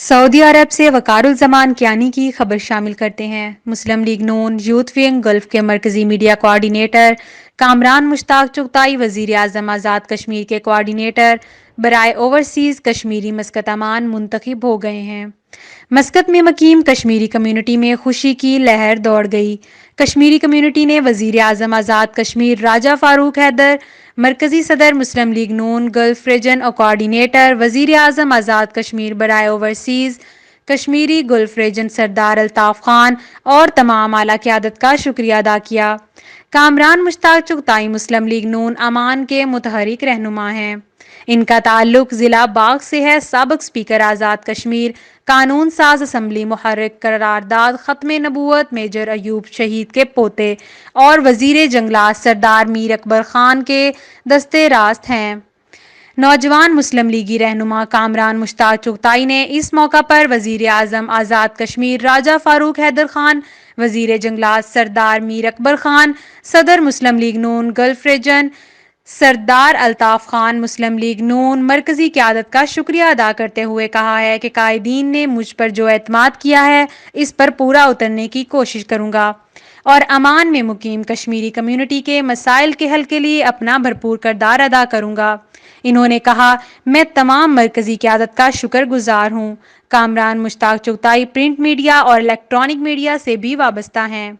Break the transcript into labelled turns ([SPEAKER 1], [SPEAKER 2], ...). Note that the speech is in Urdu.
[SPEAKER 1] سعودی عرب سے وقار الزمان کیانی کی خبر شامل کرتے ہیں۔ مسلم لیگ نون یوتھ ونگ گلف کے مرکزی میڈیا کوآرڈینیٹر کامران مشتاق چغتائی وزیراعظم آزاد کشمیر کے کوآرڈینیٹر برائے اوورسیز کشمیری مسقط عمان منتخب ہو گئے ہیں۔ مسقط میں مقیم کشمیری کمیونٹی میں خوشی کی لہر دوڑ گئی۔ کشمیری کمیونٹی نے وزیراعظم آزاد کشمیر راجہ فاروق حیدر، مرکزی صدر مسلم لیگ نون گلف ریجن اور کوآرڈینیٹر وزیراعظم آزاد کشمیر برائے اوورسیز کشمیری گلف ریجن سردار الطاف اور تمام اعلی قیادت کا شکریہ ادا کیا۔ کامران مشتاق چغتائی مسلم لیگ نون عمان کے متحرک رہنما ہیں۔ ان کا تعلق ضلع باغ سے ہے۔ سابق اسپیکر آزاد کشمیر، قانون ساز اسمبلی محرک قرارداد ختم نبوت میجر ایوب شہید کے پوتے اور وزیر جنگلات سردار میر اکبر خان کے دستے راست ہیں۔ نوجوان مسلم لیگی رہنما کامران مشتاق چغتائی نے اس موقع پر وزیر اعظم آزاد کشمیر راجہ فاروق حیدر خان، وزیر جنگلات سردار میر اکبر خان، صدر مسلم لیگ نون گلف ریجن سردار الطاف مسلم لیگ نون مرکزی قیادت کا شکریہ ادا کرتے ہوئے کہا ہے کہ قائدین نے مجھ پر جو اعتماد کیا ہے اس پر پورا اترنے کی کوشش کروں گا اور عمان میں مقیم کشمیری کمیونٹی کے مسائل کے حل کے لیے اپنا بھرپور کردار ادا کروں گا۔ انہوں نے کہا، میں تمام مرکزی قیادت کا شکر گزار ہوں۔ کامران مشتاق چغتائی پرنٹ میڈیا اور الیکٹرانک میڈیا سے بھی وابستہ ہیں۔